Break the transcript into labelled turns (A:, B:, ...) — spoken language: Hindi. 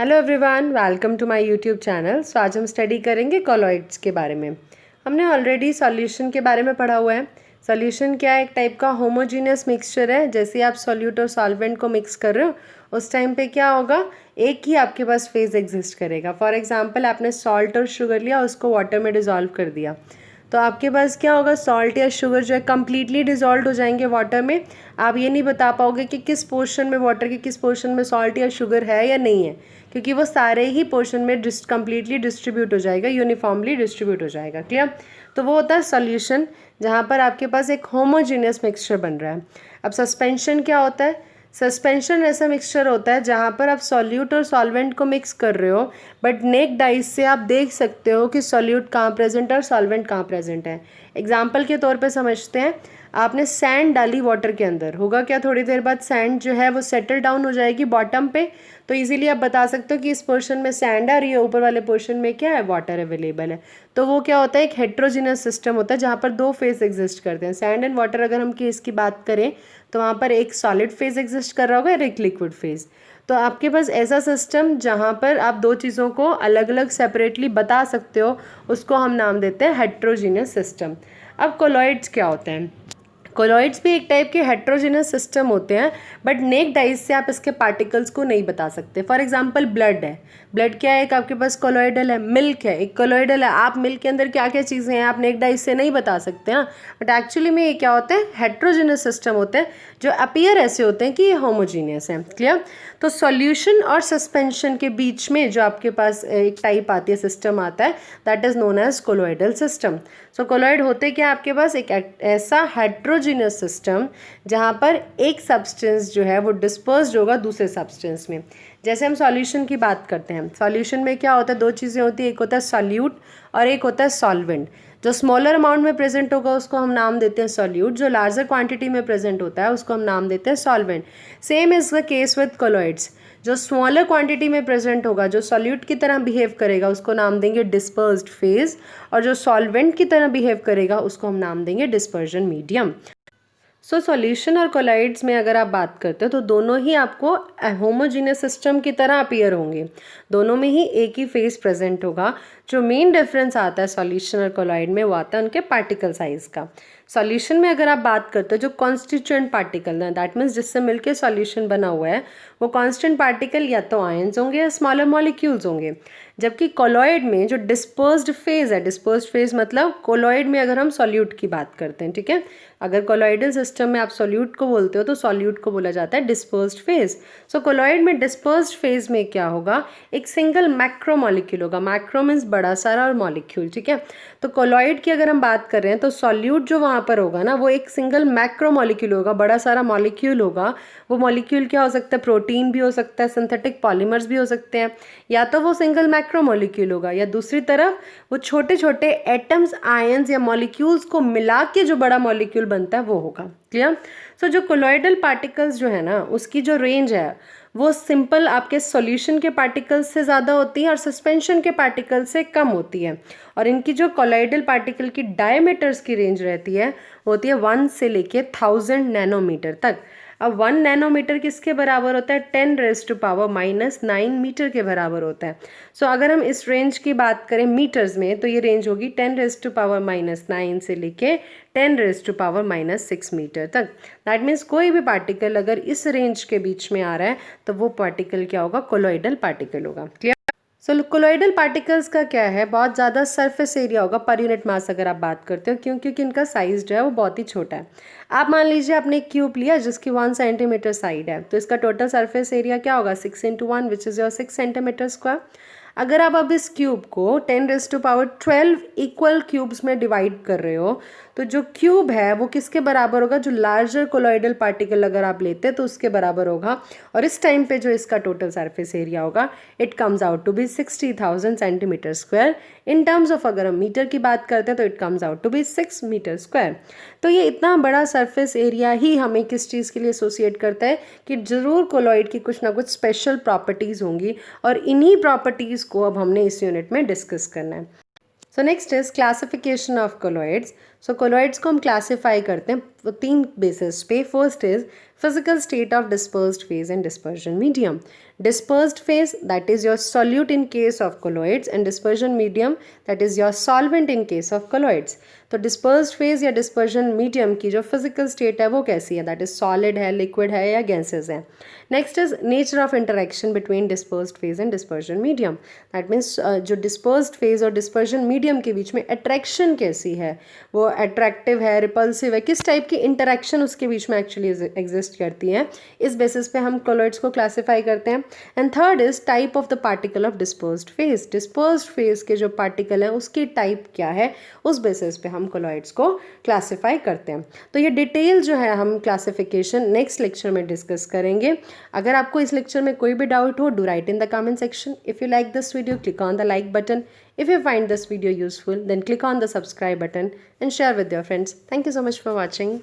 A: Hello everyone, welcome to my YouTube channel. So आज हम स्टडी करेंगे कॉलॉइड्स के बारे में। हमने ऑलरेडी सॉल्यूशन के बारे में पढ़ा हुआ है। सॉल्यूशन क्या है? एक टाइप का होमोजीनियस मिक्सचर है। जैसे आप सॉल्यूट और सॉल्वेंट को मिक्स कर रहे हो उस टाइम पे क्या होगा, एक ही आपके पास फेज एग्जिस्ट करेगा। फॉर एग्जाम्पल आपने सॉल्ट और शुगर लिया, उसको वाटर में डिज़ोल्व कर दिया, तो आपके पास क्या होगा, सॉल्ट या शुगर जो है कम्प्लीटली डिज़ोल्व हो जाएंगे वाटर में। आप ये नहीं बता पाओगे कि किस पोर्शन में वाटर के किस पोर्शन में सॉल्ट या शुगर है या नहीं है, क्योंकि वो सारे ही पोर्शन में कम्प्लीटली डिस्ट्रीब्यूट हो जाएगा, यूनिफॉर्मली डिस्ट्रीब्यूट हो जाएगा। क्लियर? तो वो होता है सॉल्यूशन, जहाँ पर आपके पास एक होमोजीनियस मिक्सचर बन रहा है। अब सस्पेंशन क्या होता है? सस्पेंशन ऐसा मिक्सचर होता है जहाँ पर आप सॉल्यूट और सॉल्वेंट को मिक्स कर रहे हो, बट नेक डाइस से आप देख सकते हो कि सॉल्यूट कहाँ प्रेजेंट है और सॉल्वेंट कहाँ प्रेजेंट है। एग्जाम्पल के तौर पे समझते हैं, आपने सैंड डाली वाटर के अंदर, होगा क्या, थोड़ी देर बाद सैंड जो है वो सेटल डाउन हो जाएगी बॉटम पे। तो इजीली आप बता सकते हो कि इस पोर्शन में सैंड है और ये ऊपर वाले पोर्शन में क्या है, वाटर अवेलेबल है। तो वो क्या होता है, एक हेट्रोजीनियस सिस्टम होता है जहाँ पर दो फेज एग्जिस्ट करते हैं। सैंड एंड वाटर अगर हम केस की बात करें तो वहाँ पर एक सॉलिड फेज एग्जिस्ट कर रहा होगा और एक लिक्विड फेज। तो आपके पास ऐसा सिस्टम जहाँ पर आप दो चीज़ों को अलग अलग सेपरेटली बता सकते हो, उसको हम नाम देते हैं हेट्रोजीनियस सिस्टम। अब कोलॉइड्स क्या होते हैं? कोलॉइड्स भी एक टाइप के हेट्रोजीनियस सिस्टम होते हैं, बट नेक डाइस से आप इसके पार्टिकल्स को नहीं बता सकते। फॉर एग्जांपल ब्लड है, ब्लड क्या है, एक आपके पास कोलॉइडल है। मिल्क है, एक कोलॉइडल है। आप मिल्क के अंदर क्या क्या चीज़ें हैं आप नेक डाइस से नहीं बता सकते हैं, बट एक्चुअली में ये क्या होते हैं, हेट्रोजीनियस सिस्टम होते हैं जो अपीयर ऐसे होते हैं कि ये होमोजीनियस है। क्लियर? तो सॉल्यूशन और सस्पेंशन के बीच में जो आपके पास एक टाइप आती है, सिस्टम आता है, that is known as colloidal system. So colloid होते क्या आपके पास, एक ऐसा हेट्रोजीनियस सिस्टम जहाँ पर एक सब्सटेंस जो है वो डिस्पर्स्ड होगा दूसरे सब्सटेंस में। जैसे हम सॉल्यूशन की बात करते हैं, सॉल्यूशन में क्या होता है, दो चीज़ें होती है, एक होता है सॉल्यूट और एक होता है सॉल्वेंट। जो स्मॉलर अमाउंट में प्रेजेंट होगा उसको हम नाम देते हैं सॉल्यूट, जो लार्जर क्वांटिटी में प्रेजेंट होता है उसको हम नाम देते हैं solvent. Same is the case with colloids. जो स्मॉलर क्वांटिटी में प्रेजेंट होगा, जो सॉल्यूट की तरह बिहेव करेगा, उसको नाम देंगे डिस्पर्स्ड फेज, और जो सॉल्वेंट की तरह बिहेव करेगा उसको हम नाम देंगे डिस्पर्जन मीडियम। सो सॉल्यूशन और कोलॉइड्स में अगर आप बात करते हो तो दोनों ही आपको होमोजीनियस सिस्टम की तरह अपीयर होंगे, दोनों में ही एक ही फेज प्रेजेंट होगा। जो मेन डिफरेंस आता है सॉल्यूशन और कोलॉइड में वो आता है उनके पार्टिकल साइज का। सॉल्यूशन में अगर आप बात करते हो जो कॉन्स्टिट्यूएंट पार्टिकल है, दैट मीन्स जिससे मिलकर सॉल्यूशन बना हुआ है, वो कांस्टेंट पार्टिकल या तो आयंस होंगे या स्मॉलर मॉलिक्यूल्स होंगे। जबकि कोलॉइड में जो डिस्पर्स्ड फेज है, डिस्पर्स्ड फेज मतलब कोलॉइड में अगर हम सॉल्यूट की बात करते हैं, ठीक है, अगर कोलॉइडल सिस्टम में आप सॉल्यूट को बोलते हो तो सॉल्यूट को बोला जाता है डिस्पर्स्ड फेज। सो कोलॉइड में डिस्पर्स्ड फेज में क्या होगा, एक सिंगल मैक्रो मॉलिक्यूल होगा। मैक्रो मीन्स बड़ा सारा और मॉलिक्यूल, ठीक है। तो कोलॉइड की अगर हम बात कर रहे हैं तो सॉल्यूट जो वहाँ पर होगा ना, वो एक सिंगल मैक्रो मॉलिक्यूल होगा, बड़ा सारा मॉलिक्यूल होगा। वो मॉलिक्यूल क्या हो सकता है, प्रोटीन भी हो सकता है, सिंथेटिक पॉलीमर्स भी हो सकते हैं, या तो वो सिंगल मैक्रो मॉलिक्यूल होगा, या दूसरी तरफ वो छोटे छोटे एटम्स, आयंस या मॉलिक्यूल्स को मिला के जो बड़ा मॉलिक्यूल बनता है वो होगा। क्लियर? सो जो कोलॉइडल पार्टिकल्स जो है ना, उसकी जो रेंज है वो सिंपल आपके सॉल्यूशन के पार्टिकल्स से ज़्यादा होती है और सस्पेंशन के पार्टिकल से कम होती है। और इनकी जो कोलॉइडल पार्टिकल की डायमीटर्स की रेंज रहती है होती है 1 से लेके 1000 नैनोमीटर तक। अब 1 नैनोमीटर किसके बराबर होता है, 10⁻⁻⁹ मीटर के बराबर होता है। सो अगर हम इस रेंज की बात करें मीटर्स में तो ये रेंज होगी 10⁻⁹ से लेके 10⁻⁻�6 मीटर तक। दैट मीन्स कोई भी पार्टिकल अगर इस रेंज के बीच में आ रहा है तो वो पार्टिकल क्या होगा, कोलॉइडल पार्टिकल होगा। क्लियर? सो कोलॉइडल पार्टिकल्स का क्या है, बहुत ज़्यादा सरफेस एरिया होगा पर यूनिट मास अगर आप बात करते हो, क्यों, क्योंकि इनका साइज जो है वो बहुत ही छोटा है। आप मान लीजिए आपने एक क्यूब लिया जिसकी 1 सेंटीमीटर साइड है, तो इसका टोटल सरफेस एरिया क्या होगा, 6 × 1 which is your 6 centimetre square. अगर आप अब इस क्यूब को 10⁻12 इक्वल क्यूब्स में डिवाइड कर रहे हो तो जो क्यूब है वो किसके बराबर होगा, जो लार्जर कोलॉइडल पार्टिकल अगर आप लेते हैं तो उसके बराबर होगा। और इस टाइम पे जो इसका टोटल सरफेस एरिया होगा it comes out to be 60,000 centimetre square. In terms of अगर हम मीटर की बात करते हैं तो it comes out to be 6 metre square. तो ये इतना बड़ा सरफेस एरिया ही हमें किस चीज़ के लिए एसोसिएट करता है कि ज़रूर कोलॉइड की कुछ ना कुछ स्पेशल प्रॉपर्टीज़ होंगी, और इन्हीं प्रॉपर्टीज़ को अब हमने इस यूनिट में डिस्कस करना है। So next is classification of colloids. So colloids को हम क्लासीफाई करते हैं 3 बेसिस पे। First is Physical state of dispersed phase and dispersion medium. Dispersed phase, that is your solute in case of colloids, and dispersion medium, that is your solvent in case of colloids. तो डिस्पर्स्ड फेज या डिस्पर्जन मीडियम की जो फिजिकल स्टेट है वो कैसी है, दैट इज सॉलिड है, लिक्विड है या गैसेज है. Next is nature of interaction between dispersed phase and dispersion medium. That means जो डिस्पर्स्ड फेज और डिस्पर्जन मीडियम के बीच में अट्रैक्शन कैसी है, वो अट्रैक्टिव है, रिपल्सिव है, किस टाइप की इंटरेक्शन उसके बीच में एक्चुअली एग्जिस्ट करती है. इस बेसिस पे हम कोलॉइड्स को क्लासीफाई करते हैं. And third is type of the particle of dispersed phase. Dispersed phase के जो पार्टिकल है उसकी टाइप क्या है, उस बेसिस पे हम कोलॉइड्स को क्लासिफाई करते हैं. तो ये डिटेल जो है हम क्लासिफिकेशन नेक्स्ट लेक्चर में डिस्कस करेंगे. अगर आपको इस लेक्चर में कोई भी डाउट हो, do right in the comment section. If you like this video, click on the like button. If you find this video useful, then click on the subscribe button and share with your friends. Thank you so much for watching.